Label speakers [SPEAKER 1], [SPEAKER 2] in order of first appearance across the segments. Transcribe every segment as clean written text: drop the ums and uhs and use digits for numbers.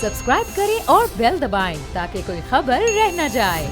[SPEAKER 1] Subscribe करें और bell दबाएं ताकि कोई खबर रह न जाए।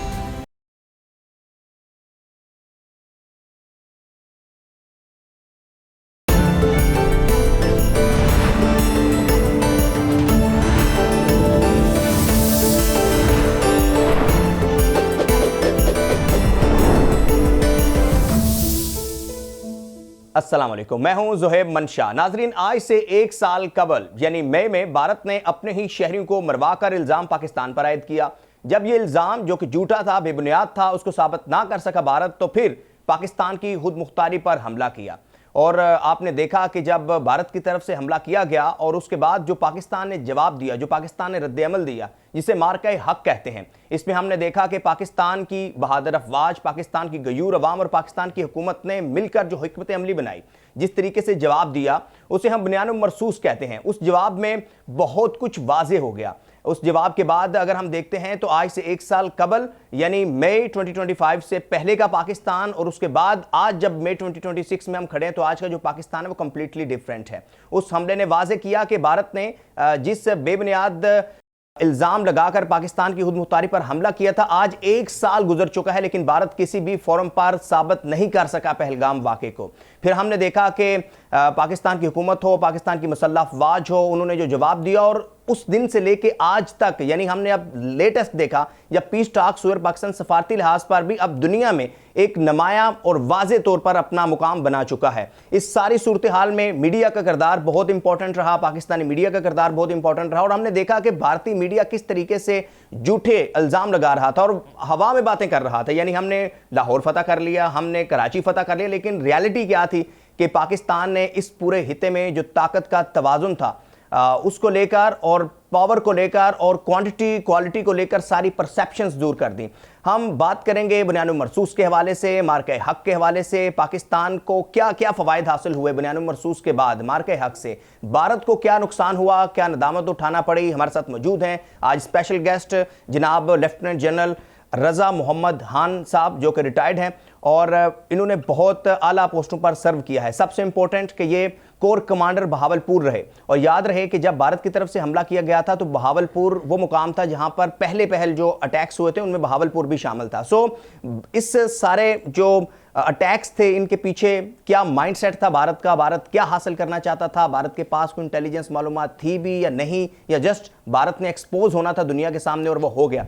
[SPEAKER 2] अस्सलाम वालेकुम, मैं हूं ज़ुहैब मंशा। नाजरीन, आज से एक साल कबल यानी मई में भारत ने अपने ही शहरियों को मरवाकर इल्ज़ाम पाकिस्तान पर आयद किया। जब ये इल्ज़ाम जो कि झूठा था, बेबुनियाद था, उसको साबित ना कर सका भारत, तो फिर पाकिस्तान की खुद मुख्तारी पर हमला किया। और आपने देखा कि जब भारत की तरफ से हमला किया गया और उसके बाद जो पाकिस्तान ने जवाब दिया, जो पाकिस्तान ने रद्द-ए-अमल दिया, जिसे मार्का हक कहते हैं, इसमें हमने देखा कि पाकिस्तान की बहादुर अफवाज, पाकिस्तान की गयूर अवाम और पाकिस्तान की हुकूमत ने मिलकर जो हिकमत अमली बनाई, जिस तरीके से जवाब दिया, उसे हम बुनियान मरसूस कहते हैं। उस जवाब में बहुत कुछ वाजे हो गया। उस जवाब के बाद अगर हम देखते हैं तो आज से एक साल कबल यानी मई 2025 से पहले का पाकिस्तान और उसके बाद आज जब मई 2026 में हम खड़े हैं तो आज का जो पाकिस्तान है वो कंप्लीटली डिफरेंट है। उस हमले ने वाजे किया कि भारत ने जिस बेबुनियाद इल्जाम लगाकर पाकिस्तान की खुद मुख्तारी पर हमला किया था, आज एक साल गुजर चुका है, लेकिन भारत किसी भी फोरम पर साबित नहीं कर सका पहलगाम वाक़े को। फिर हमने देखा कि पाकिस्तान की हुकूमत हो, पाकिस्तान की मुसल्लह अफवाज हो, उन्होंने जो जवाब दिया और उस दिन से लेके आज तक यानी हमने अब लेटेस्ट देखा जब पीस टॉक्स हुए, पाकिस्तान सफारती लिहाज पर भी अब दुनिया में एक नुमाया और वाज़े तौर पर अपना मुकाम बना चुका है। इस सारी सूरत हाल में मीडिया का किरदार बहुत इंपॉर्टेंट रहा, पाकिस्तानी मीडिया का किरदार बहुत इंपॉर्टेंट रहा और हमने देखा कि भारतीय मीडिया किस तरीके से झूठे इल्जाम लगा रहा था और हवा में बातें कर रहा था। यानी हमने लाहौर फतह कर लिया, हमने कराची फतह कर लिया, लेकिन रियलिटी क्या थी कि पाकिस्तान ने इस पूरे हिते में जो ताकत का तवाजुन था उसको लेकर और पावर को लेकर और क्वांटिटी क्वालिटी को लेकर सारी परसेप्शंस दूर कर दी। हम बात करेंगे बुनियान मरसूस के हवाले से, मार्का हक के हवाले से, पाकिस्तान को क्या क्या फ़वाइद हासिल हुए बुनियान मरसूस के बाद मार्का हक से, भारत को क्या नुकसान हुआ, क्या नदामत उठाना पड़ी। हमारे साथ मौजूद हैं आज स्पेशल गेस्ट जनाब लेफ्टिनेंट जनरल रज़ा मोहम्मद खान साहब, जो कि रिटायर्ड हैं और इन्होंने बहुत आला पोस्टों पर सर्व किया है। सबसे इंपॉर्टेंट कि ये कोर कमांडर बहावलपुर रहे और याद रहे कि जब भारत की तरफ से हमला किया गया था तो बहावलपुर वो मुकाम था जहां पर पहले जो अटैक्स हुए थे उनमें बहावलपुर भी शामिल था। इस सारे जो अटैक्स थे इनके पीछे क्या माइंडसेट था भारत का, भारत क्या हासिल करना चाहता था, भारत के पास कोई इंटेलिजेंस मालूमात थी भी या नहीं, या जस्ट भारत ने एक्सपोज होना था दुनिया के सामने और वो हो गया।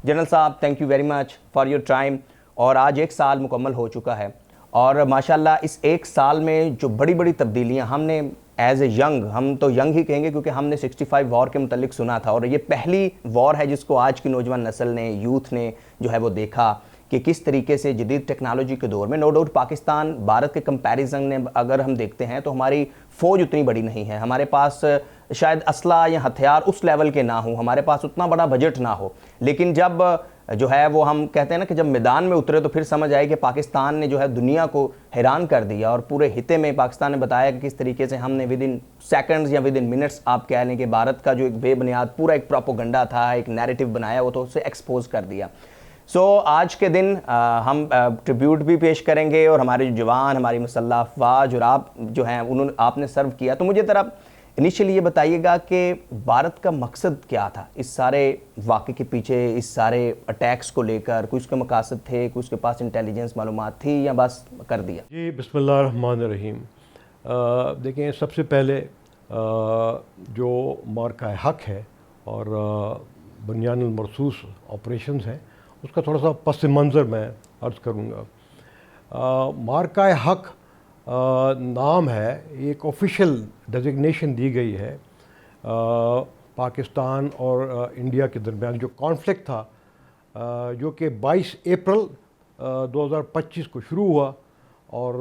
[SPEAKER 2] जनरल साहब, thank you very much for your time. और आज एक साल मुकम्मल हो चुका है और माशाल्लाह इस एक साल में जो बड़ी बड़ी तब्दीलियां हमने एज ए यंग, हम तो यंग ही कहेंगे क्योंकि हमने 65 वॉर के मुतल्लिक सुना था और ये पहली वॉर है जिसको आज की नौजवान नस्ल ने, यूथ ने जो है वो देखा कि किस तरीके से जदीद टेक्नोलॉजी के दौर में नो डाउट पाकिस्तान भारत के कंपैरिजन में अगर हम देखते हैं तो हमारी फ़ौज उतनी बड़ी नहीं है, हमारे पास शायद असला या हथियार उस लेवल के ना हो, हमारे पास उतना बड़ा बजट ना हो, लेकिन जब जो है वो हम कहते हैं ना कि जब मैदान में उतरे तो फिर समझ आए कि पाकिस्तान ने जो है दुनिया को हैरान कर दिया और पूरे हिते में पाकिस्तान ने बताया कि किस तरीके से हमने विद इन सेकंड्स या विद इन मिनट्स आप कह लें कि भारत का जो एक बेबुनियाद पूरा एक प्रोपोगंडा था, एक नैरेटिव बनाया, वो तो उसे एक्सपोज कर दिया। आज के दिन हम ट्रिब्यूट भी पेश करेंगे और हमारे जो जवान, हमारी मुसल्लह अफवाज और आप जो हैं उन्होंने आपने सर्व किया। तो मुझे ज़रा इनिशियली ये बताइएगा कि भारत का मकसद क्या था इस सारे वाक़े के पीछे, इस सारे अटैक्स को लेकर, कोई उसके मकासद थे, कोई उसके पास इंटेलिजेंस मालूमात थी या बस कर दिया?
[SPEAKER 3] जी, बिस्मिल्लाहिर्रहमानिर्रहीम। देखें, सबसे पहले जो मार्का हक है और बुनियान मरसूस ऑपरेशंस हैं उसका थोड़ा सा पस मंज़र मैं अर्ज़ करूँगा। मार्का हक नाम है, एक ऑफिशियल डेजिग्नेशन दी गई है पाकिस्तान और इंडिया के दरमियान जो कॉन्फ्लिक्ट था, जो कि 22 अप्रैल 2025 को शुरू हुआ और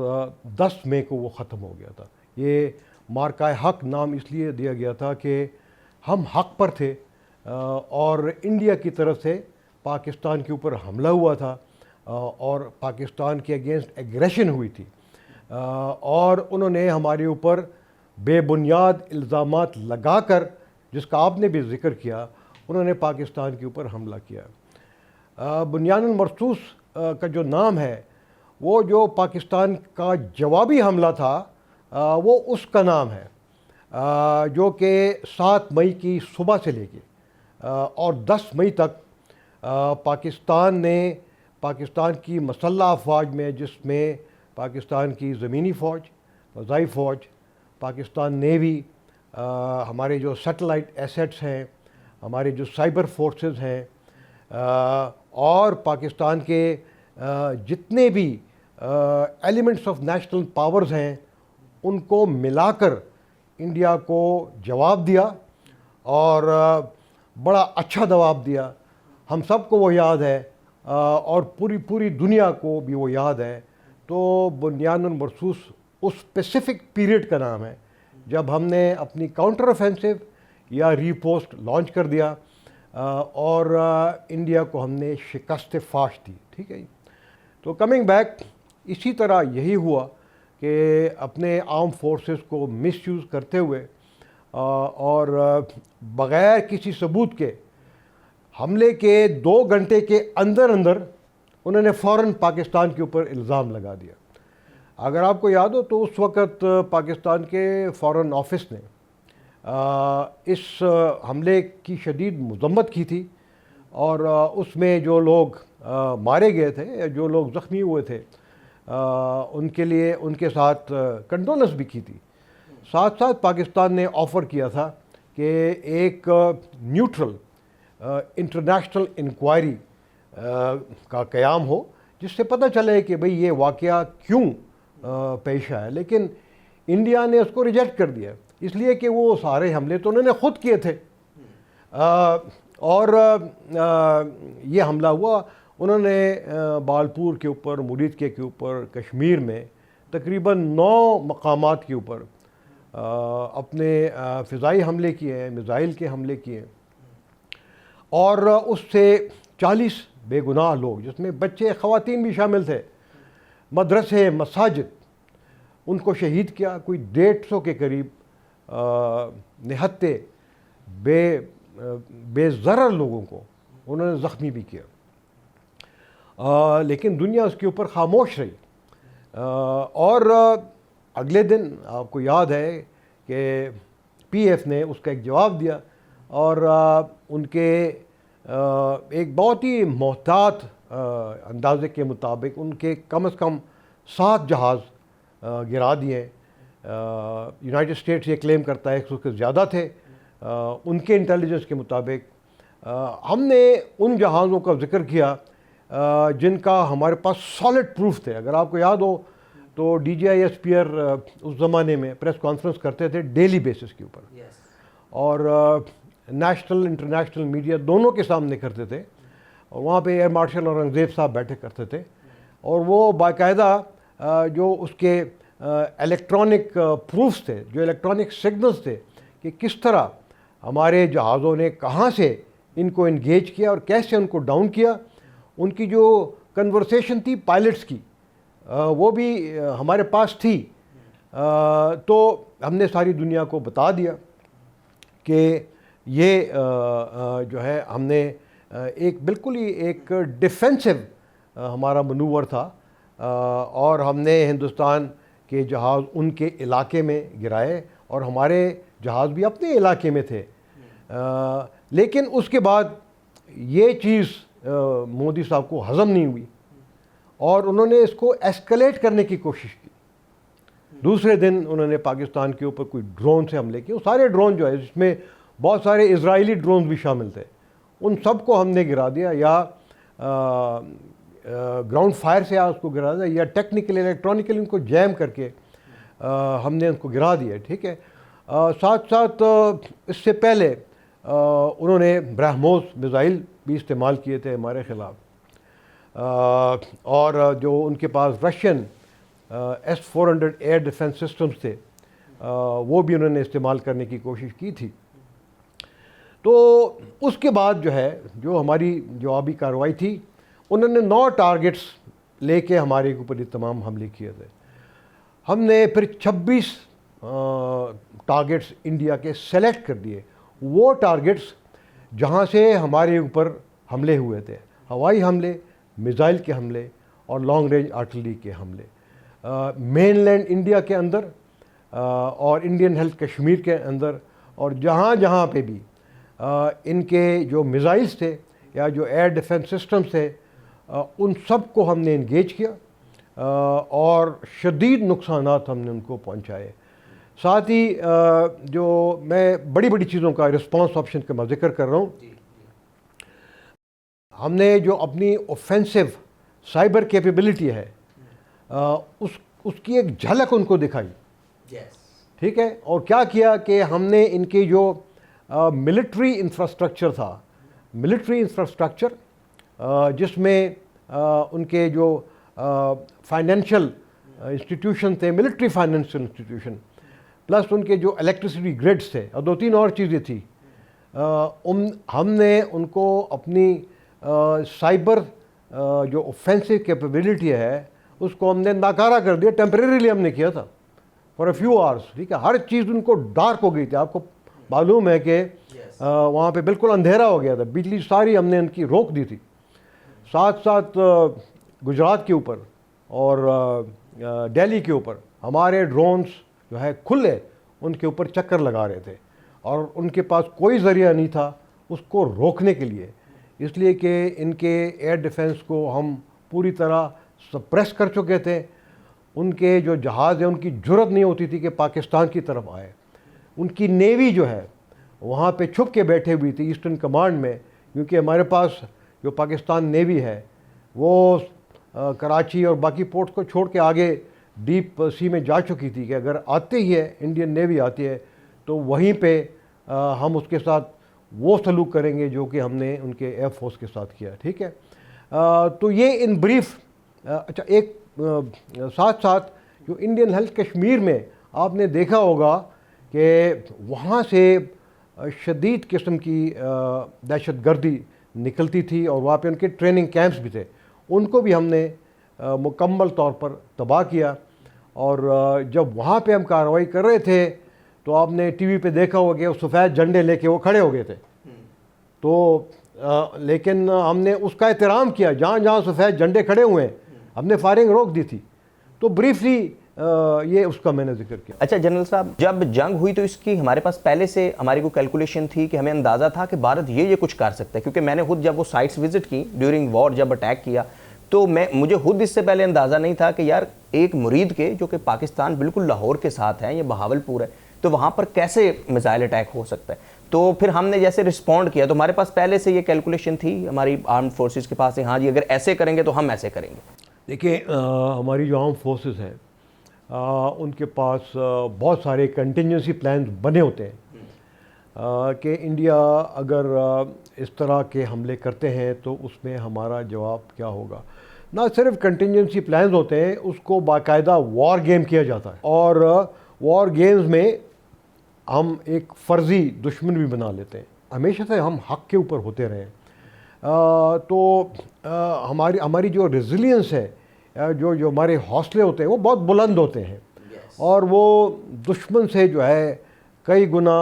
[SPEAKER 3] 10 मई को वो ख़त्म हो गया था। ये मार्का हक नाम इसलिए दिया गया था कि हम हक पर थे और इंडिया की तरफ से पाकिस्तान के ऊपर हमला हुआ था और पाकिस्तान के अगेंस्ट एग्रेशन हुई थी और उन्होंने हमारे ऊपर बेबुनियाद इल्ज़ामात लगाकर, जिसका आपने भी ज़िक्र किया, उन्होंने पाकिस्तान के ऊपर हमला किया। बुनियान मरसूस का जो नाम है वो जो पाकिस्तान का जवाबी हमला था वो उसका नाम है, जो कि 7 मई की सुबह से लेके और 10 मई तक पाकिस्तान ने पाकिस्तान की मसल्ह अफवाज में, जिसमें पाकिस्तान की ज़मीनी फ़ौज, फ़ज़ाई फ़ौज, पाकिस्तान नेवी, हमारे जो सैटेलाइट एसेट्स हैं, हमारे जो साइबर फोर्सेस हैं, और पाकिस्तान के जितने भी एलिमेंट्स ऑफ नेशनल पावर्स हैं, उनको मिलाकर इंडिया को जवाब दिया और बड़ा अच्छा जवाब दिया। हम सबको वो याद है और पूरी दुनिया को भी वो याद है। तो बुनियादन मरसूस उस स्पेसिफिक पीरियड का नाम है जब हमने अपनी काउंटर ऑफेंसिव या रीपोस्ट लॉन्च कर दिया और इंडिया को हमने शिकस्त फाश दी। ठीक है जी। तो कमिंग बैक, इसी तरह यही हुआ कि अपने आर्म फोर्सेस को मिसयूज़ करते हुए और बग़ैर किसी सबूत के हमले के 2 घंटे के अंदर अंदर उन्होंने फ़ौरन पाकिस्तान के ऊपर इल्ज़ाम लगा दिया। अगर आपको याद हो तो उस वक़्त पाकिस्तान के फ़ॉरेन ऑफिस ने इस हमले की शदीद मज़म्मत की थी और उसमें जो लोग मारे गए थे या जो लोग ज़ख्मी हुए थे उनके लिए उनके साथ कंडोलेंस भी की थी। साथ साथ पाकिस्तान ने ऑफ़र किया था कि एक न्यूट्रल इंटरनेशनल इंक्वायरी का क़याम हो, जिससे पता चले कि भाई ये वाक़या क्यों पेश आया। लेकिन इंडिया ने उसको रिजेक्ट कर दिया, इसलिए कि वो सारे हमले तो उन्होंने ख़ुद किए थे और ये हमला हुआ उन्होंने बालपुर के ऊपर, मुरीदके के ऊपर, कश्मीर में तकरीबन 9 मकामात के ऊपर अपने फ़िज़ाई हमले किए हैं, मिज़ाइल के हमले किए हैं और उससे 40 बेगुनाह लोग, जिसमें बच्चे, ख़वातीन भी शामिल थे, मदरसे, मसाजिद, उनको शहीद किया। कोई 150 के करीब निहत्ते बेज़रर लोगों को उन्होंने ज़ख्मी भी किया। लेकिन दुनिया उसके ऊपर खामोश रही और अगले दिन आपको याद है कि पीएफ ने उसका एक जवाब दिया और उनके एक बहुत ही मोहतात अंदाजे के मुताबिक उनके कम से कम 7 जहाज़ गिरा दिए। यूनाइटेड स्टेट्स ये क्लेम करता है कि उसके ज़्यादा थे। उनके इंटेलिजेंस के मुताबिक हमने उन जहाज़ों का जिक्र किया जिनका हमारे पास सॉलिड प्रूफ थे। अगर आपको याद हो तो DGI-SPR उस ज़माने में प्रेस कॉन्फ्रेंस करते थे डेली बेसिस के ऊपर और नेशनल इंटरनेशनल मीडिया दोनों के सामने करते थे और वहाँ पे एयर मार्शल औरंगज़ेब साहब बैठे करते थे और वो बाकायदा जो उसके इलेक्ट्रॉनिक प्रूफ्स थे, जो इलेक्ट्रॉनिक सिग्नल्स थे कि किस तरह हमारे जहाज़ों ने कहाँ से इनको इंगेज किया और कैसे उनको डाउन किया, उनकी जो कन्वर्सेशन थी पायलट्स की वो भी हमारे पास थी। तो हमने सारी दुनिया को बता दिया कि ये जो है हमने एक बिल्कुल ही एक डिफेंसिव हमारा मनूवर था और हमने हिंदुस्तान के जहाज़ उनके इलाके में गिराए और हमारे जहाज़ भी अपने इलाके में थे। लेकिन उसके बाद ये चीज़ मोदी साहब को हज़म नहीं हुई और उन्होंने इसको एस्केलेट करने की कोशिश की। दूसरे दिन उन्होंने पाकिस्तान के ऊपर कोई ड्रोन से हमले किए। वो सारे ड्रोन जो है, जिसमें बहुत सारे इजरायली ड्रोन भी शामिल थे, उन सब को हमने गिरा दिया या ग्राउंड फायर से उसको गिरा दिया या टेक्निकली इलेक्ट्रॉनिकली उनको जैम करके हमने उनको गिरा दिया। ठीक है। साथ साथ इससे पहले उन्होंने ब्रह्मोस मिज़ाइल भी इस्तेमाल किए थे हमारे ख़िलाफ़ और जो उनके पास Russian S-400 air defence systems थे वो भी उन्होंने इस्तेमाल करने की कोशिश की थी। तो उसके बाद जो है, जो हमारी जवाबी कार्रवाई थी, उन्होंने 9 टारगेट्स लेके हमारे ऊपर ये तमाम हमले किए थे। हमने फिर 26 टारगेट्स इंडिया के सेलेक्ट कर दिए, वो टारगेट्स जहाँ से हमारे ऊपर हमले हुए थे, हवाई हमले, मिज़ाइल के हमले और लॉन्ग रेंज आर्टिलरी के हमले, मेनलैंड इंडिया के अंदर और इंडियन हेल्थ कश्मीर के अंदर और जहाँ जहाँ पे भी इनके जो मिसाइल्स थे या जो एयर डिफेंस सिस्टम्स थे, उन सब को हमने इंगेज किया और शदीद नुकसानात हमने उनको पहुंचाए। साथ ही जो मैं बड़ी बड़ी चीज़ों का रिस्पांस ऑप्शन का मैं जिक्र कर रहा हूँ, हमने जो अपनी ऑफेंसिव साइबर कैपेबिलिटी है उसकी एक झलक उनको दिखाई। ठीक है, और क्या किया कि हमने इनकी जो मिलिट्री इंफ्रास्ट्रक्चर था, मिलिट्री इंफ्रास्ट्रक्चर जिसमें उनके जो फाइनेंशियल इंस्टीट्यूशन थे, मिलिट्री फाइनेंशियल इंस्टीट्यूशन, प्लस उनके जो इलेक्ट्रिसिटी ग्रिड्स थे और दो तीन और चीज़ें थी, हमने उनको अपनी साइबर जो ऑफेंसिव कैपेबिलिटी है उसको हमने नाकारा कर दिया। टेम्परेरीली हमने किया था फॉर अ फ्यू आवर्स। ठीक है, हर चीज़ उनको डार्क हो गई थी। आपको मालूम है कि वहाँ पे बिल्कुल अंधेरा हो गया था, बिजली सारी हमने उनकी रोक दी थी। साथ साथ गुजरात के ऊपर और दिल्ली के ऊपर हमारे ड्रोन्स जो है खुले उनके ऊपर चक्कर लगा रहे थे और उनके पास कोई ज़रिया नहीं था उसको रोकने के लिए, इसलिए कि इनके एयर डिफेंस को हम पूरी तरह सप्रेस कर चुके थे। उनके जो जहाज़ हैं उनकी जुर्रत नहीं होती थी कि पाकिस्तान की तरफ आए। उनकी नेवी जो है वहाँ पे छुप के बैठे हुई थी ईस्टर्न कमांड में, क्योंकि हमारे पास जो पाकिस्तान नेवी है वो कराची और बाकी पोर्ट्स को छोड़ के आगे डीप सी में जा चुकी थी कि अगर आते ही है इंडियन नेवी आती है तो वहीं पे हम उसके साथ वो सलूक करेंगे जो कि हमने उनके एयर फोर्स के साथ किया। ठीक है, तो ये इन ब्रीफ। अच्छा, एक साथ साथ जो इंडियन हेल्थ कश्मीर में आपने देखा होगा कि वहाँ से शदीद किस्म की दहशत गर्दी निकलती थी और वहाँ पे उनके ट्रेनिंग कैंप्स भी थे, उनको भी हमने मुकम्मल तौर पर तबाह किया। और जब वहाँ पे हम कार्रवाई कर रहे थे तो आपने टीवी पे देखा होगा कि वो सफ़ेद झंडे लेके वो खड़े हो गए थे। तो लेकिन हमने उसका एहतराम किया, जहाँ जहाँ सफ़ेद झंडे खड़े हुए हैं हमने फायरिंग रोक दी थी। तो ब्रीफली ये उसका मैंने जिक्र किया।
[SPEAKER 2] अच्छा जनरल साहब, जब जंग हुई तो इसकी हमारे पास पहले से हमारी कोई कैलकुलेशन थी कि हमें अंदाज़ा था कि भारत ये कुछ कर सकता है? क्योंकि मैंने खुद जब वो साइट्स विजिट की ड्यूरिंग वॉर, जब अटैक किया, तो मुझे खुद इससे पहले अंदाज़ा नहीं था कि यार एक मुरीद के जो कि पाकिस्तान बिल्कुल लाहौर के साथ है, ये बहावलपुर है, तो वहाँ पर कैसे मिसाइल अटैक हो सकता है। तो फिर हमने जैसे रिस्पॉन्ड किया तो हमारे पास पहले से ये कैलकुलेशन थी हमारी आर्म्ड फोर्सेस के पास, हाँ जी अगर ऐसे करेंगे तो हम ऐसे करेंगे।
[SPEAKER 3] देखिए, हमारी जो आर्म फोर्सेस हैं उनके पास बहुत सारे कंटिजेंसी प्लान बने होते हैं कि इंडिया अगर इस तरह के हमले करते हैं तो उसमें हमारा जवाब क्या होगा। ना सिर्फ कंटिजेंसी प्लान्स होते हैं, उसको बाकायदा वॉर गेम किया जाता है और वॉर गेम्स में हम एक फ़र्ज़ी दुश्मन भी बना लेते हैं। हमेशा से हम हक़ के ऊपर होते रहे। तो हमारी जो रेजिलियंस है, जो हमारे हौसले होते हैं वो बहुत बुलंद होते हैं और वो दुश्मन से जो है कई गुना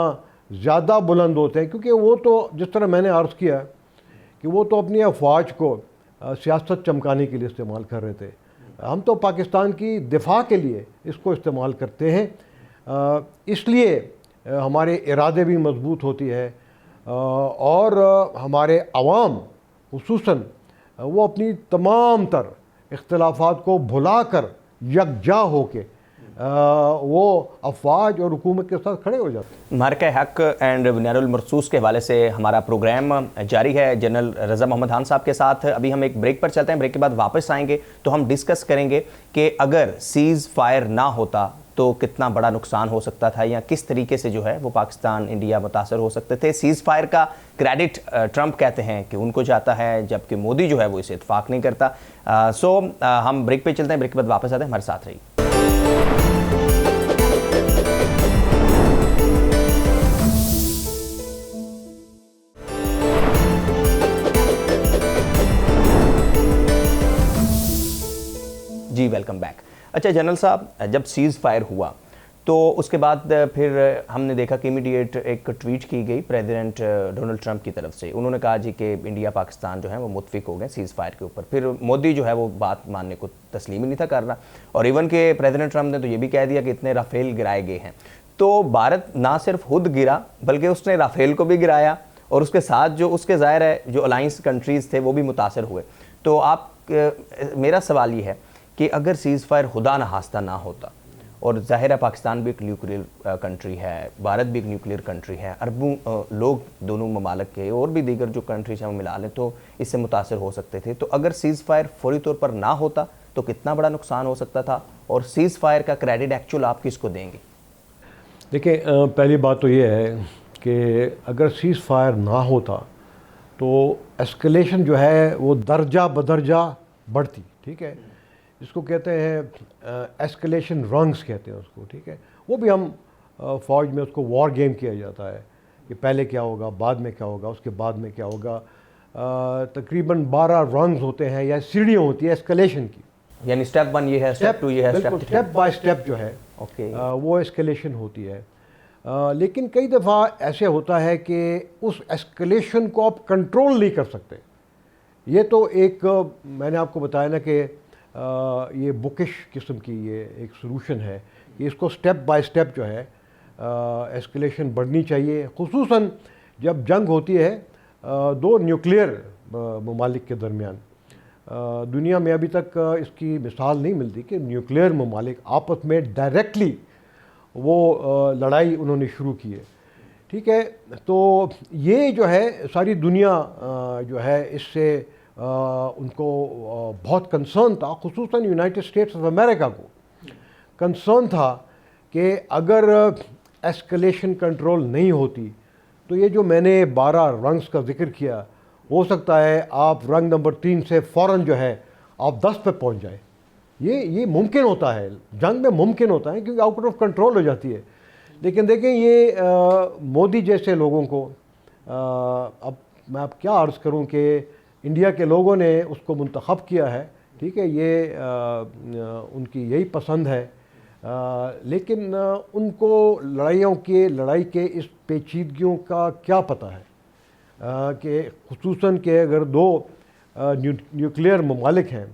[SPEAKER 3] ज़्यादा बुलंद होते हैं, क्योंकि वो तो जिस तरह मैंने अर्ज़ किया कि वो तो अपनी अफवाज को सियासत चमकाने के लिए इस्तेमाल कर रहे थे। हम तो पाकिस्तान की दिफा के लिए इसको इस्तेमाल करते हैं, इसलिए हमारे इरादे भी मजबूत होती है और हमारे अवाम खुसूसन वो अपनी तमाम तर इख्तलाफात को भुलाकर यकजा होके वो अफवाज और हुकूमत के साथ खड़े हो जाते हैं।
[SPEAKER 2] मार्का हक एंड बुनियादुल मरसूस के हवाले से हमारा प्रोग्राम जारी है जनरल रज़ा मोहम्मद खान साहब के साथ। अभी हम एक ब्रेक पर चलते हैं, ब्रेक के बाद वापस आएंगे तो हम डिस्कस करेंगे कि अगर सीज़ फायर ना होता तो कितना बड़ा नुकसान हो सकता था या किस तरीके से जो है वो पाकिस्तान इंडिया मुतासर हो सकते थे। सीज़ फायर का क्रेडिट ट्रंप कहते हैं कि उनको जाता है, जबकि मोदी जो है वो इसे इत्फाक नहीं करता। हम ब्रेक पे चलते हैं, ब्रेक के बाद वापस आते हैं, हमारे साथ रहिए। जी वेलकम बैक। अच्छा जनरल साहब, जब सीज़ फायर हुआ तो उसके बाद फिर हमने देखा कि इमीडिएट एक ट्वीट की गई प्रेसिडेंट डोनाल्ड ट्रंप की तरफ से। उन्होंने कहा जी कि इंडिया पाकिस्तान जो है वो मुत्फिक हो गए सीज़ फायर के ऊपर। फिर मोदी जो है वो बात मानने को तस्लीम ही नहीं था कर रहा, और इवन के प्रेसिडेंट ट्रंप ने तो ये भी कह दिया कि इतने राफेल गिराए गए हैं। तो भारत ना सिर्फ खुद गिरा बल्कि उसने राफेल को भी गिराया और उसके साथ जो उसके ज़ाहिर है जो अलाइंस कंट्रीज़ थे वो भी मुतासर हुए। तो आप मेरा सवाल ये है कि अगर सीज़ फायर खुदा न खास्ता ना होता, और ज़ाहिर है पाकिस्तान भी एक न्यूक्लियर कंट्री है, भारत भी एक न्यूक्लियर कंट्री है, अरबों लोग दोनों ममालिक के और भी दीगर जो कंट्रीज हैं वो मिला लें तो इससे मुतासर हो सकते थे। तो अगर सीज़ फायर फौरी तौर पर ना होता तो कितना बड़ा नुकसान हो सकता था, और सीज़ फायर का क्रेडिट एक्चुअल आप किसको देंगे?
[SPEAKER 3] देखिए, पहली बात तो ये है कि अगर सीज़ फायर ना होता तो एस्केलेशन जो है वो दर्जा बदर्जा बढ़ती, ठीक है। इसको कहते हैं एस्केलेशन रंग्स कहते हैं उसको, ठीक है। वो भी हम फ़ौज में उसको वॉर गेम किया जाता है कि पहले क्या होगा, बाद में क्या होगा, उसके बाद में क्या होगा। तकरीबन 12 रंग्स होते हैं या सीढ़ियाँ होती है एस्केलेशन की,
[SPEAKER 2] यानी स्टेप 1 ये है, स्टेप 2 ये है,
[SPEAKER 3] स्टेप बाय स्टेप जो है
[SPEAKER 2] ओके
[SPEAKER 3] वो एस्केलेशन होती है। लेकिन कई दफ़ा ऐसे होता है कि उस एस्केलेशन को आप कंट्रोल नहीं कर सकते। ये तो एक मैंने आपको बताया ना कि ये बुकिश किस्म की ये एक सॉल्यूशन है कि इसको स्टेप बाय स्टेप जो है एस्केलेशन बढ़नी चाहिए, खुसूसन जब जंग होती है दो न्यूक्लियर ममालिक के दरमियान। दुनिया में अभी तक इसकी मिसाल नहीं मिलती कि न्यूक्लियर ममालिक आपस में डायरेक्टली वो लड़ाई उन्होंने शुरू की है, ठीक है। तो ये जो है सारी दुनिया जो है इससे उनको बहुत कंसर्न था, खुसूसन यूनाइटेड स्टेट्स ऑफ अमेरिका को कंसर्न था कि अगर एस्केलेशन कंट्रोल नहीं होती तो ये जो मैंने 12 रंग्स का जिक्र किया, हो सकता है आप रंग नंबर 3 से फ़ौरन जो है आप 10 पे पहुंच जाए। ये मुमकिन होता है, जंग में मुमकिन होता है क्योंकि आउट ऑफ कंट्रोल हो जाती है। लेकिन देखें ये मोदी जैसे लोगों को अब मैं आप क्या अर्ज़ करूं कि इंडिया के लोगों ने उसको मुंतखब किया है, ठीक है, ये उनकी यही पसंद है। लेकिन उनको लड़ाई के इस पेचीदगियों का क्या पता है कि खुसूसन के अगर दो न्यूक्लियर ममालिक हैं,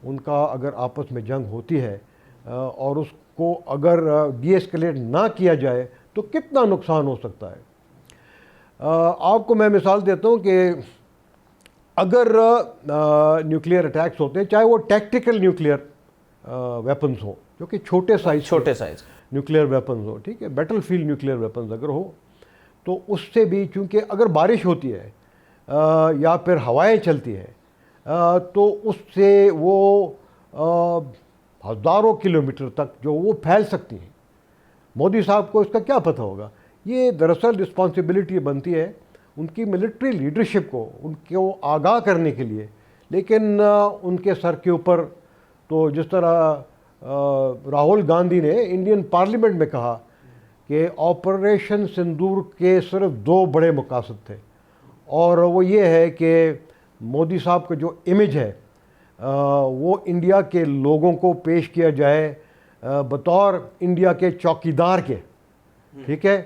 [SPEAKER 3] उनका अगर आपस में जंग होती है और उसको अगर डीएस्केलेट ना किया जाए तो कितना नुकसान हो सकता है। आपको मैं मिसाल देता हूँ कि अगर न्यूक्लियर अटैक्स होते हैं, चाहे वो टैक्टिकल न्यूक्लियर वेपन्स हो जो कि छोटे साइज न्यूक्लियर वेपन्स हो, ठीक है, बैटलफील्ड न्यूक्लियर वेपन्स अगर हो, तो उससे भी चूँकि अगर बारिश होती है या फिर हवाएं चलती हैं तो उससे वो हज़ारों किलोमीटर तक जो वो फैल सकती हैं। मोदी साहब को इसका क्या पता होगा। ये दरअसल रिस्पॉन्सिबिलिटी बनती है उनकी मिलिट्री लीडरशिप को, उनको आगाह करने के लिए। लेकिन उनके सर के ऊपर तो जिस तरह राहुल गांधी ने इंडियन पार्लियामेंट में कहा कि ऑपरेशन सिंदूर के सिर्फ 2 बड़े मकासद थे, और वो ये है कि मोदी साहब का जो इमेज है वो इंडिया के लोगों को पेश किया जाए बतौर इंडिया के चौकीदार के, ठीक है।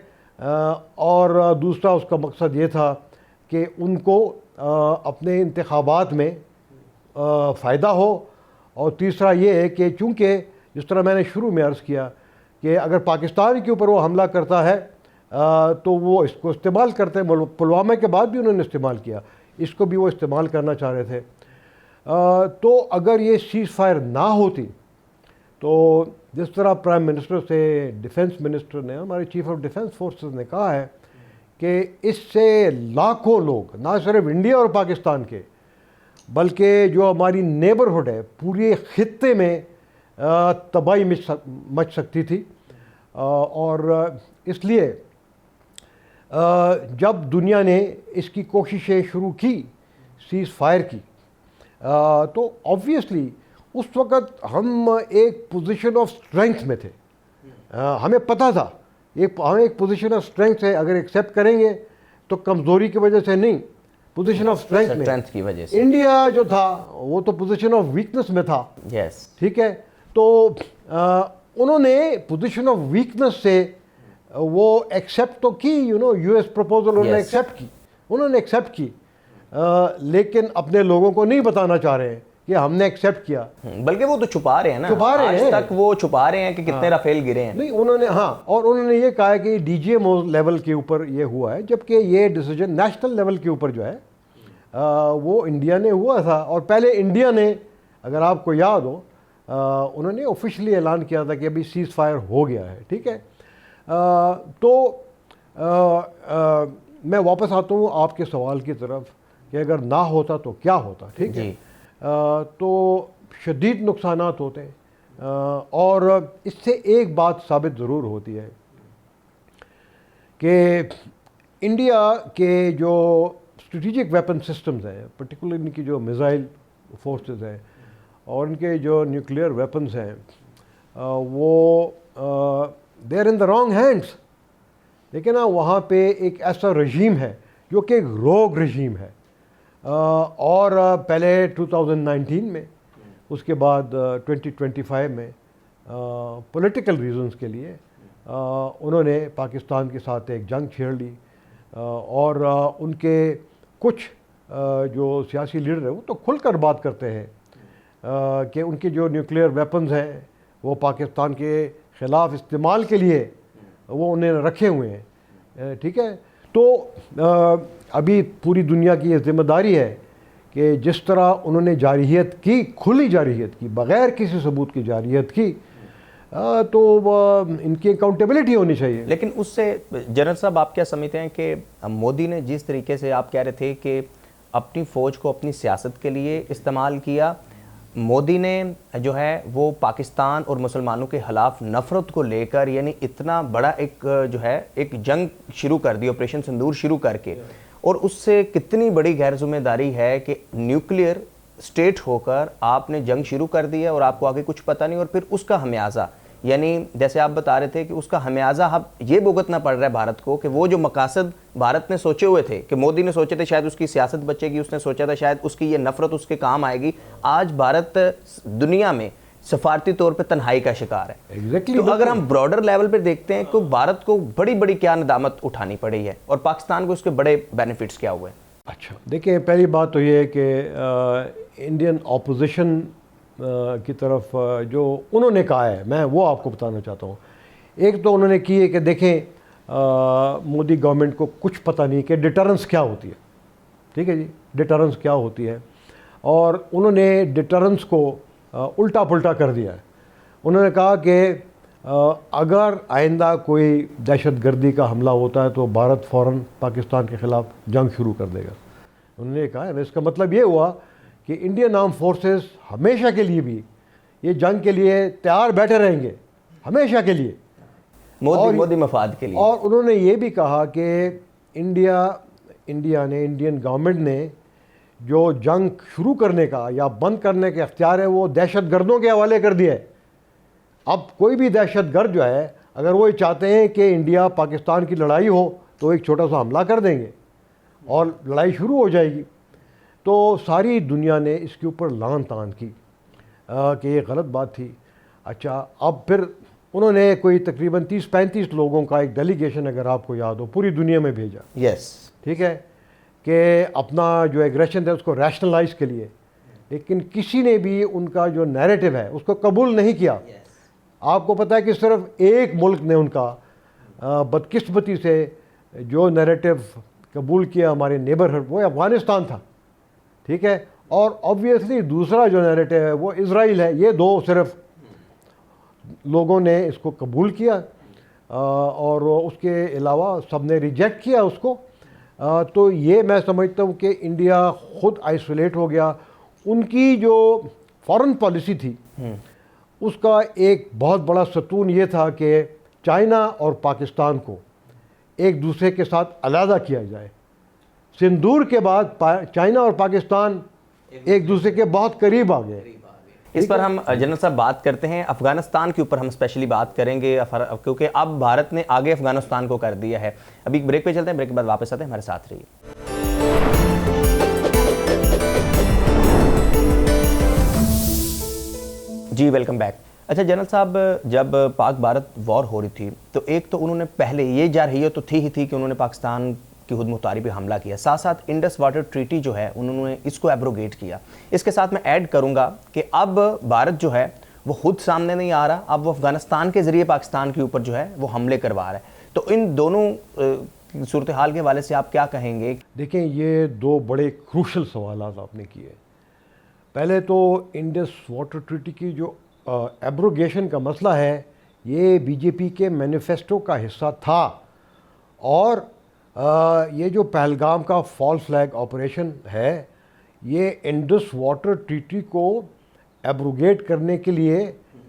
[SPEAKER 3] और दूसरा उसका मकसद ये था कि उनको अपने इंतखाबात में फ़ायदा हो, और तीसरा ये है कि चूँकि जिस तरह मैंने शुरू में अर्ज़ किया कि अगर पाकिस्तान के ऊपर वो हमला करता है तो वो इसको इस्तेमाल करते हैं। पुलवामा के बाद भी उन्होंने इस्तेमाल किया, इसको भी वो इस्तेमाल करना चाह रहे थे। तो अगर ये सीज़ फायर ना होती तो जिस तरह प्राइम मिनिस्टर से डिफेंस मिनिस्टर ने, हमारे चीफ ऑफ डिफेंस फोर्सेस ने कहा है कि इससे लाखों लोग, ना सिर्फ इंडिया और पाकिस्तान के बल्कि जो हमारी नेबरहुड है पूरे खित्ते में तबाही मच सकती थी। और इसलिए जब दुनिया ने इसकी कोशिशें शुरू की सीज़ फायर की तो ऑब्वियसली उस वक़्त हम एक पोजीशन ऑफ स्ट्रेंथ में थे। हमें पता था हम एक पोजीशन ऑफ स्ट्रेंथ है, अगर एक्सेप्ट करेंगे तो कमज़ोरी की वजह से नहीं, पोजीशन ऑफ स्ट्रेंथ
[SPEAKER 2] की वजह से।
[SPEAKER 3] इंडिया जो था वो तो पोजीशन ऑफ वीकनेस में था,
[SPEAKER 2] यस,
[SPEAKER 3] ठीक है। तो उन्होंने पोजीशन ऑफ वीकनेस से वो एक्सेप्ट तो की, यूएस प्रपोजल उन्होंने एक्सेप्ट की, लेकिन अपने लोगों को नहीं बताना चाह रहे हैं कि हमने एक्सेप्ट किया।
[SPEAKER 2] बल्कि वो तो छुपा रहे हैं ना,
[SPEAKER 3] छुपा रहे हैं,
[SPEAKER 2] आज तक वो छुपा रहे हैं कि कितने राफेल गिरे हैं।
[SPEAKER 3] नहीं उन्होंने, हाँ, और उन्होंने ये कहा है कि डीजीएमओ लेवल के ऊपर ये हुआ है, जबकि ये डिसीजन नेशनल लेवल के ऊपर जो है वो इंडिया ने हुआ था। और पहले इंडिया ने, अगर आपको याद हो, उन्होंने ऑफिशियली ऐलान किया था कि अभी सीज़ फायर हो गया है, ठीक है। मैं वापस आता हूँ आपके सवाल की तरफ कि अगर ना होता तो क्या होता, ठीक है। तो शदीद नुकसानात होते हैं, और इससे एक बात साबित ज़रूर होती है कि इंडिया के जो स्ट्रेटिजिक वेपन सिस्टम्स हैं, पर्टिकुलर इनकी जो मिसाइल फोर्सेस हैं और इनके जो न्यूक्लियर वेपन्स हैं, वो they are in the wrong hands. लेकिन ना वहाँ पे एक ऐसा रजीम है जो कि एक रोग रजीम है, और पहले 2019 में, उसके बाद 2025 में पॉलिटिकल रीजंस के लिए उन्होंने पाकिस्तान के साथ एक जंग छेड़ ली, और उनके कुछ जो सियासी लीडर हैं वो तो खुलकर बात करते हैं कि उनके जो न्यूक्लियर वेपन्स हैं वो पाकिस्तान के ख़िलाफ़ इस्तेमाल के लिए वो उन्हें रखे हुए हैं, ठीक है। तो अभी पूरी दुनिया की ये जिम्मेदारी है कि जिस तरह उन्होंने जारहियत की, खुली जारहियत की, बग़ैर किसी सबूत की जारहियत की, तो इनकी अकाउंटेबिलिटी होनी चाहिए।
[SPEAKER 2] लेकिन उससे जनरल साहब आप क्या समझते हैं कि मोदी ने जिस तरीके से आप कह रहे थे कि अपनी फ़ौज को अपनी सियासत के लिए इस्तेमाल किया, मोदी ने जो है वो पाकिस्तान और मुसलमानों के ख़िलाफ़ नफ़रत को लेकर यानी इतना बड़ा एक जो है एक जंग शुरू कर दी, ऑपरेशन सिंदूर शुरू करके, और उससे कितनी बड़ी गैर जिम्मेदारी है कि न्यूक्लियर स्टेट होकर आपने जंग शुरू कर दी है और आपको आगे कुछ पता नहीं, और फिर उसका हमेयाजा, यानी जैसे आप बता रहे थे कि उसका हमेयाजा अब ये भुगतना पड़ रहा है भारत को कि वो जो मकासद भारत ने सोचे हुए थे, कि मोदी ने सोचे थे शायद उसकी सियासत बचेगी, उसने सोचा था शायद उसकी ये नफरत उसके काम आएगी, आज भारत दुनिया में सफारती तौर पे तन्हाई का शिकार है।
[SPEAKER 3] Exactly,
[SPEAKER 2] तो अगर हम ब्रॉडर लेवल पे देखते हैं तो भारत को बड़ी बड़ी क्या नदामत उठानी पड़ी है और पाकिस्तान को उसके बड़े बेनिफिट्स क्या हुए?
[SPEAKER 3] अच्छा, देखिए, पहली बात तो ये है कि इंडियन ऑपोजिशन की तरफ जो उन्होंने कहा है, मैं वो आपको बताना चाहता हूँ। एक तो उन्होंने की है कि देखें मोदी गवर्नमेंट को कुछ पता नहीं कि डिटरेंस क्या होती है, ठीक है जी, डिटरेंस क्या होती है, और उन्होंने डिटरेंस को उल्टा पुल्टा कर दिया है। उन्होंने कहा कि अगर आइंदा कोई दहशतगर्दी का हमला होता है तो भारत फ़ौरन पाकिस्तान के ख़िलाफ़ जंग शुरू कर देगा, उन्होंने कहा है। इसका मतलब ये हुआ कि इंडियन आर्म फोर्सेस हमेशा के लिए भी ये जंग के लिए तैयार बैठे रहेंगे, हमेशा के लिए,
[SPEAKER 2] मोदी मफाद के लिए।
[SPEAKER 3] और उन्होंने ये भी कहा कि इंडियन गवर्नमेंट ने जो जंग शुरू करने का या बंद करने के अख्तियार है वो दहशतगर्दों के हवाले कर दिया है। अब कोई भी दहशतगर्द जो है, अगर वो चाहते हैं कि इंडिया पाकिस्तान की लड़ाई हो तो एक छोटा सा हमला कर देंगे और लड़ाई शुरू हो जाएगी। तो सारी दुनिया ने इसके ऊपर लान तान की कि ये गलत बात थी। अच्छा, अब फिर उन्होंने कोई तकरीबन 30-35 लोगों का एक डेलीगेशन, अगर आपको याद हो, पूरी दुनिया में भेजा,
[SPEAKER 2] यस,
[SPEAKER 3] ठीक है, कि अपना जो एग्रेशन था उसको रैशनलाइज के लिए, लेकिन किसी ने भी उनका जो नैरेटिव है उसको कबूल नहीं किया। आपको पता है कि सिर्फ एक मुल्क ने उनका बदकिस्मती से जो नैरेटिव कबूल किया, हमारे नेबरहुड, वो अफ़गानिस्तान था, ठीक है, और ऑब्वियसली दूसरा जो नैरेटिव है वो इज़राइल है। ये दो सिर्फ लोगों ने इसको कबूल किया और उसके अलावा सब ने रिजेक्ट किया उसको। तो ये मैं समझता हूँ कि इंडिया खुद आइसोलेट हो गया। उनकी जो फॉरेन पॉलिसी थी उसका एक बहुत बड़ा सतून ये था कि चाइना और पाकिस्तान को एक दूसरे के साथ अलहदा किया जाए। सिंदूर के बाद चाइना और पाकिस्तान एक दूसरे के बहुत करीब आ गए।
[SPEAKER 2] इस पर हम जनरल साहब बात करते हैं, अफगानिस्तान के ऊपर हम स्पेशली बात करेंगे क्योंकि अब भारत ने आगे अफगानिस्तान को कर दिया है। अभी ब्रेक पे चलते हैं, ब्रेक के बाद वापस आते हैं, हमारे साथ रहिए। जी वेलकम बैक। अच्छा जनरल साहब, जब पाक भारत वॉर हो रही थी तो एक तो उन्होंने पहले ये जारहियत तो थी ही थी कि उन्होंने पाकिस्तान की खुद मुख्तारी पे हमला किया, साथ साथ इंडस वाटर ट्रीटी जो है उन्होंने इसको एब्रोगेट किया। इसके साथ मैं ऐड करूँगा कि अब भारत जो है वो खुद सामने नहीं आ रहा, अब वो अफगानिस्तान के ज़रिए पाकिस्तान के ऊपर जो है वो हमले करवा रहा है। तो इन दोनों सूरत हाल के हवाले से आप क्या कहेंगे?
[SPEAKER 3] देखें, ये दो बड़े क्रूशल सवाल आपने किए। पहले तो इंडस वाटर ट्रीटी की जो एब्रोगेशन का मसला है, ये बीजेपी के मैनिफेस्टो का हिस्सा था, और ये जो पहलगाम का फॉल्स फ्लैग ऑपरेशन है, ये इंडस वाटर ट्रीटी को एब्रोगेट करने के लिए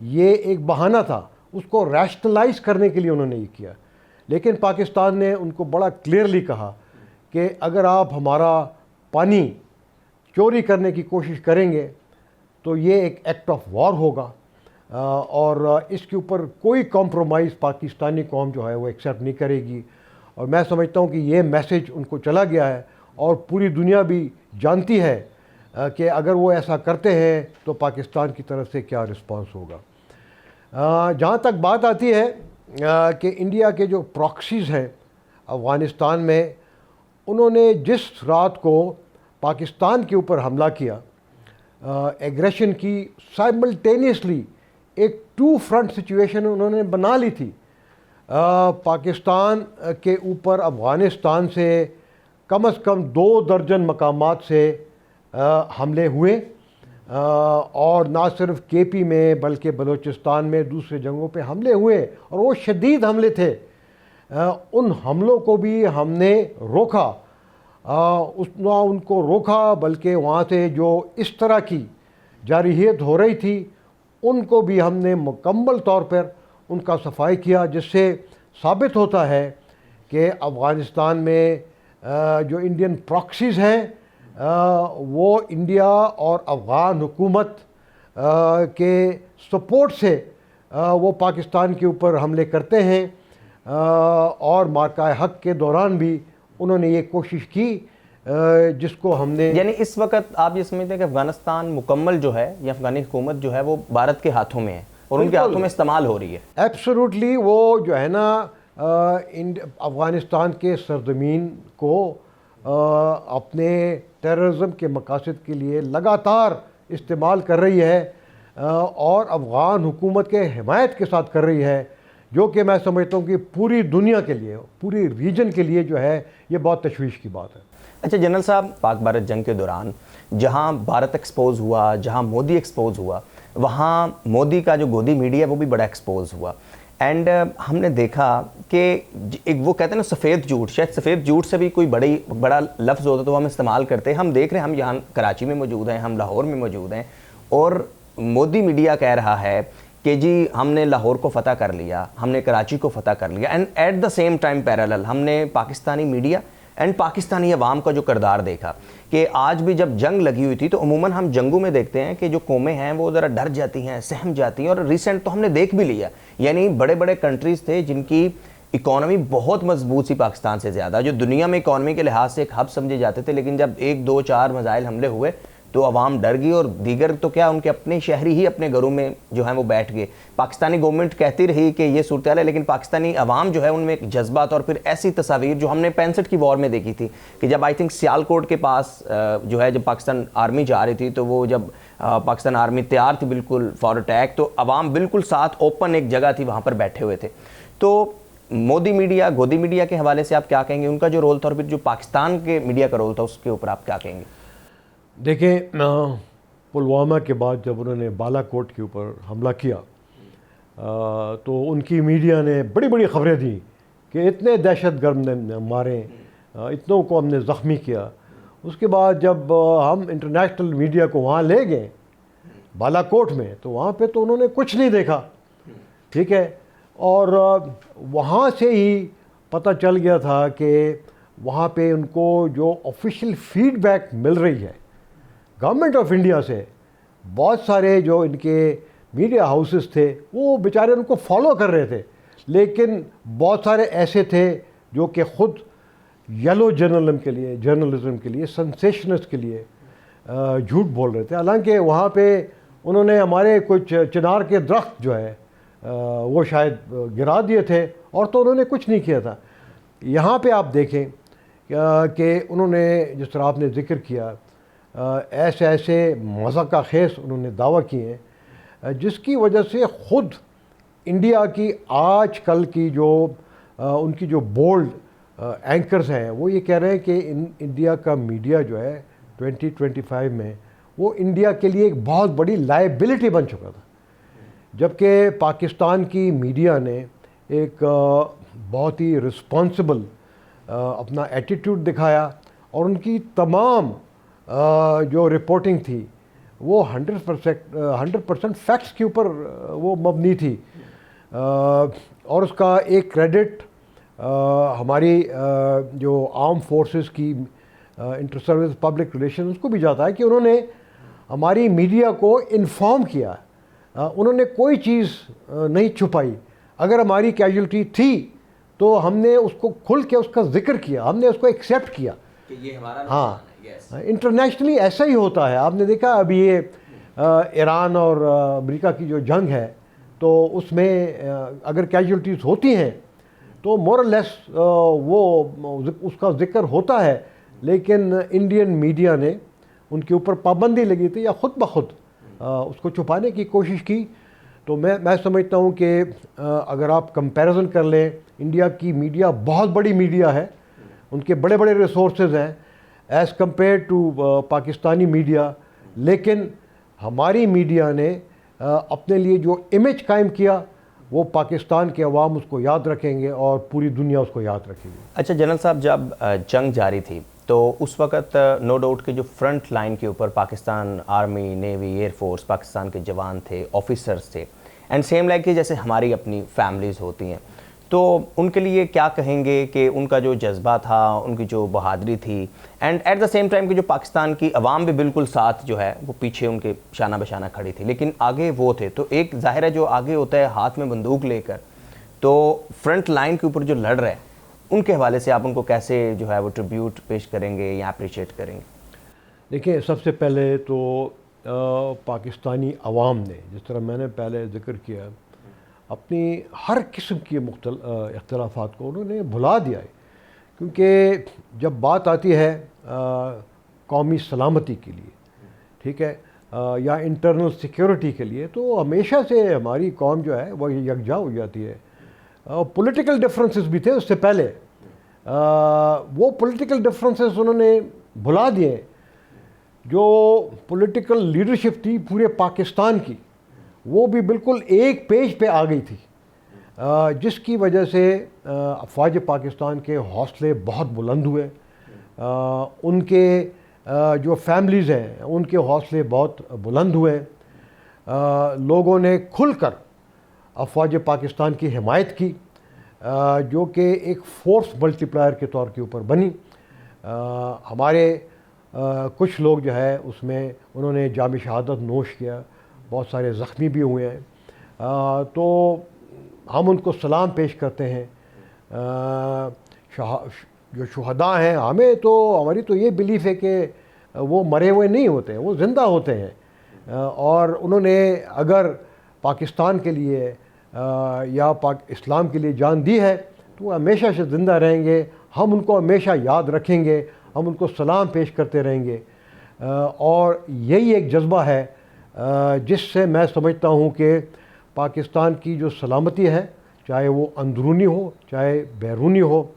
[SPEAKER 3] ये एक बहाना था, उसको रैशनलाइज करने के लिए उन्होंने ये किया। लेकिन पाकिस्तान ने उनको बड़ा क्लियरली कहा कि अगर आप हमारा पानी चोरी करने की कोशिश करेंगे तो ये एक एक्ट ऑफ वॉर होगा, और इसके ऊपर कोई कॉम्प्रोमाइज़ पाकिस्तानी कौम जो है वो एक्सेप्ट नहीं करेगी। और मैं समझता हूँ कि ये मैसेज उनको चला गया है, और पूरी दुनिया भी जानती है कि अगर वो ऐसा करते हैं तो पाकिस्तान की तरफ से क्या रिस्पांस होगा। जहाँ तक बात आती है कि इंडिया के जो प्रॉक्सीज़ हैं अफ़गानिस्तान में, उन्होंने जिस रात को पाकिस्तान के ऊपर हमला किया, एग्रेशन की, साइमल्टेनियसली एक टू फ्रंट सिचुएशन उन्होंने बना ली थी। पाकिस्तान के ऊपर अफ़गानिस्तान से कम से कम 2 दर्जन मकामात से हमले हुए, और ना सिर्फ केपी में बल्कि बलूचिस्तान में दूसरे जगहों पे हमले हुए, और वो शदीद हमले थे। उन हमलों को भी हमने रोका, ना उनको रोका बल्कि वहाँ से जो इस तरह की जारहियत हो रही थी उनको भी हमने मुकम्मल तौर पर उनका सफाई किया, जिससे साबित होता है कि अफ़गानिस्तान में जो इंडियन प्रॉक्सीज़ हैं वो इंडिया और अफ़गान हुकूमत के सपोर्ट से वो पाकिस्तान के ऊपर हमले करते हैं, और मार्का हक के दौरान भी उन्होंने ये कोशिश की जिसको हमने,
[SPEAKER 2] यानी इस वक्त आप ये समझते हैं कि अफगानिस्तान मुकम्मल जो है या अफगानी हुकूमत जो है वो भारत के हाथों में है और उनके हाथों में इस्तेमाल हो रही है?
[SPEAKER 3] एब्सोल्युटली। वो जो है ना अफ़गानिस्तान के सरजमीन को अपने टेररिज्म के मकासद के लिए लगातार इस्तेमाल कर रही है, और अफ़गान हुकूमत के हिमायत के साथ कर रही है, जो कि मैं समझता हूँ कि पूरी दुनिया के लिए, पूरी रीजन के लिए जो है ये बहुत तशवीश की बात है।
[SPEAKER 2] अच्छा जनरल साहब, पाक भारत जंग के दौरान जहाँ भारत एक्सपोज हुआ, जहाँ मोदी एक्सपोज हुआ, वहाँ मोदी का जो गोदी मीडिया वो भी बड़ा एक्सपोज हुआ। एंड हमने देखा कि एक वो कहते हैं ना सफ़ेद झूठ, शायद सफ़ेद झूठ से भी कोई बड़ा लफ्ज़ होता तो हम इस्तेमाल करते हैं। हम देख रहे हैं, हम यहाँ कराची में मौजूद हैं, हम लाहौर में मौजूद हैं, और मोदी मीडिया कह रहा है कि जी हमने लाहौर को फ़तह कर लिया, हमने कराची को फ़तह कर लिया। And at the same time parallel हमने पाकिस्तानी मीडिया एंड पाकिस्तानी अवाम का जो किरदार देखा कि आज भी जब जंग लगी हुई थी तो अमूमन हम जंगों में देखते हैं कि जो कौमें हैं वो ज़रा डर जाती हैं, सहम जाती हैं, और रिसेंट तो हमने देख भी लिया, यानी बड़े बड़े कंट्रीज़ थे जिनकी इकॉनमी बहुत मजबूत सी पाकिस्तान से ज़्यादा, जो दुनिया में इकॉनमी के लिहाज से एक हब समझे जाते थे, लेकिन जब 1 2 4 मिसाइल हमले हुए तो अवाम डर गई, और दीगर तो क्या उनके अपने शहरी ही अपने घरों में जो है वो बैठ गए। पाकिस्तानी गवर्नमेंट कहती रही कि ये सूरत हाल है, लेकिन पाकिस्तानी अवाम जो है उनमें एक जज्बात और फिर ऐसी तस्वीर जो हमने 65 की वॉर में देखी थी कि जब आई थिंक सियालकोट के पास जो है जब पाकिस्तान आर्मी जा रही थी, तो वो जब पाकिस्तान आर्मी तैयार थी बिल्कुल फॉर अटैक, तो अवाम बिल्कुल साथ ओपन एक जगह थी वहाँ पर बैठे हुए थे। तो मोदी मीडिया, गोदी मीडिया के हवाले से आप क्या कहेंगे, उनका जो रोल था और फिर जो पाकिस्तान के मीडिया का रोल था उसके ऊपर आप क्या कहेंगे?
[SPEAKER 3] देखें, पुलवामा के बाद जब उन्होंने बालाकोट के ऊपर हमला किया तो उनकी मीडिया ने बड़ी बड़ी खबरें दी कि इतने दहशतगर्द ने मारे, इतनों को हमने ज़ख्मी किया। उसके बाद जब हम इंटरनेशनल मीडिया को वहाँ ले गए बालाकोट में, तो वहाँ पे तो उन्होंने कुछ नहीं देखा, ठीक है। और वहाँ से ही पता चल गया था कि वहाँ पे उनको जो ऑफिशियल फीडबैक मिल रही है गवर्नमेंट ऑफ इंडिया से, बहुत सारे जो इनके मीडिया हाउसेस थे वो बेचारे उनको फॉलो कर रहे थे, लेकिन बहुत सारे ऐसे थे जो कि ख़ुद येलो जर्नलिज्म के लिए सेंसेशनिस्ट के लिए झूठ बोल रहे थे। हालांकि वहाँ पे उन्होंने हमारे कुछ चिनार के दरख्त जो है वो शायद गिरा दिए थे, और तो उन्होंने कुछ नहीं किया था। यहाँ पे आप देखें कि उन्होंने जिस तरह आपने ज़िक्र किया ऐसे ऐसे मज़ाक़ा खेस उन्होंने दावा किए हैं जिसकी वजह से ख़ुद इंडिया की आजकल की जो उनकी जो बोल्ड एंकर्स हैं वो ये कह रहे हैं कि इंडिया का मीडिया जो है 2025 में वो इंडिया के लिए एक बहुत बड़ी लायबिलिटी बन चुका था, जबकि पाकिस्तान की मीडिया ने एक बहुत ही रिस्पॉन्सिबल अपना एटीट्यूड दिखाया और उनकी तमाम जो रिपोर्टिंग थी वो 100% फैक्ट्स के ऊपर वो मबनी थी। और उसका एक क्रेडिट हमारी जो आर्म फोर्सेस की इंटर सर्विस पब्लिक रिलेशन उसको भी जाता है कि उन्होंने हमारी मीडिया को इन्फॉर्म किया, उन्होंने कोई चीज़ नहीं छुपाई। अगर हमारी कैजुअल्टी थी तो हमने उसको खुल के उसका जिक्र किया, हमने उसको एक्सेप्ट किया
[SPEAKER 2] कि ये हमारा
[SPEAKER 3] हाँ, इंटरनेशनली ऐसा ही होता है। आपने देखा अभी ये ईरान और अमेरिका की जो जंग है तो उसमें अगर कैजुअल्टीज़ होती हैं तो मोर और लेस वो उसका जिक्र होता है, लेकिन इंडियन मीडिया ने उनके ऊपर पाबंदी लगी थी या ख़ुद ब खुद उसको छुपाने की कोशिश की। तो मैं समझता हूँ कि अगर आप कंपैरिजन कर लें, इंडिया की मीडिया बहुत बड़ी मीडिया है, उनके बड़े बड़े रिसोर्सेज हैं as compare to Pakistani media, लेकिन हमारी मीडिया ने अपने लिए जो इमेज कायम किया वो पाकिस्तान के अवाम उसको याद रखेंगे और पूरी दुनिया उसको याद रखेगी।
[SPEAKER 2] अच्छा जनरल साहब, जब जंग जारी थी तो उस वक़्त नो डाउट के जो फ्रंट लाइन के ऊपर Pakistan army, navy, air force, Pakistan के जवान थे, ऑफिसर्स थे, एंड सेम लाइक कि जैसे हमारी अपनी फैमिलीज़ होती हैं, तो उनके लिए क्या कहेंगे कि उनका जो जज्बा था, उनकी जो बहादुरी थी, and at the same time कि जो पाकिस्तान की अवाम भी बिल्कुल साथ जो है वो पीछे उनके शाना बशाना खड़ी थी, लेकिन आगे वो थे। तो एक ज़ाहिर है जो आगे होता है हाथ में बंदूक लेकर, तो फ्रंट लाइन के ऊपर जो लड़ रहे हैं उनके हवाले से आप उनको कैसे जो है वो ट्रिब्यूट पेश करेंगे या अप्रिशिएट करेंगे? देखिए,
[SPEAKER 3] सबसे पहले तो पाकिस्तानी अवाम ने, जिस तरह मैंने पहले ज़िक्र किया, अपनी हर किस्म की इख्तलाफात को उन्होंने भुला दिया है, क्योंकि जब बात आती है कौमी सलामती के लिए, ठीक है, या इंटरनल सिक्योरिटी के लिए, तो हमेशा से हमारी कौम जो है वो यकजा हो जाती है। पॉलिटिकल डिफरेंसेस भी थे उससे पहले, वो पॉलिटिकल डिफरेंसेस उन्होंने भुला दिए। जो पॉलिटिकल लीडरशिप थी पूरे पाकिस्तान की, वो भी बिल्कुल एक पेज पे आ गई थी, जिसकी वजह से अफवाज पाकिस्तान के हौसले बहुत बुलंद हुए, उनके जो फैमिलीज़ हैं उनके हौसले बहुत बुलंद हुए। लोगों ने खुलकर अफवाज पाकिस्तान की हिमायत की, जो कि एक फोर्स मल्टीप्लायर के तौर के ऊपर बनी। हमारे कुछ लोग जो है उसमें उन्होंने जाम शहादत नोश किया, बहुत सारे ज़ख्मी भी हुए हैं, तो हम उनको सलाम पेश करते हैं। जो शुहदा हैं, हमारी तो ये बिलीफ है कि वो मरे हुए नहीं होते हैं, वो ज़िंदा होते हैं, और उन्होंने अगर पाकिस्तान के लिए या इस्लाम के लिए जान दी है तो वो हमेशा से ज़िंदा रहेंगे। हम उनको हमेशा याद रखेंगे, हम उनको सलाम पेश करते रहेंगे, और यही एक जज्बा है जिससे मैं समझता हूँ कि पाकिस्तान की जो सलामती है, चाहे वो अंदरूनी हो चाहे बैरूनी हो,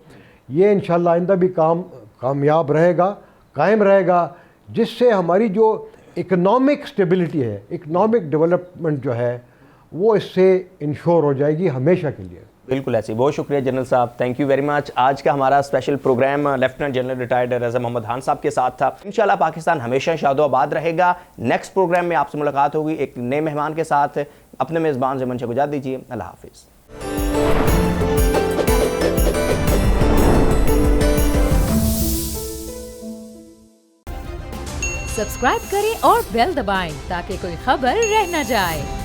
[SPEAKER 3] ये इंशाअल्लाह आइंदा भी कामयाब रहेगा, कायम रहेगा, जिससे हमारी जो इकनॉमिक स्टेबिलिटी है, इकनॉमिक डेवलपमेंट जो है, वो इससे इंश्योर हो जाएगी हमेशा के लिए।
[SPEAKER 2] बिल्कुल ऐसे। बहुत शुक्रिया जनरल साहब, थैंक यू वेरी मच। आज का हमारा special programme lieutenant general retired Raza Mohammad Khan साहब के साथ था। इंशाल्लाह पाकिस्तान हमेशा शादोआबाद रहेगा। नेक्स्ट प्रोग्राम में आपसे मुलाकात होगी एक नए मेहमान के साथ। अपने मेज़बान ज़मन से गुजार दीजिए। अल्लाह हाफिज़।
[SPEAKER 1] सब्सक्राइब करें और बेल दबाएं ताकि कोई खबर रह न जाए।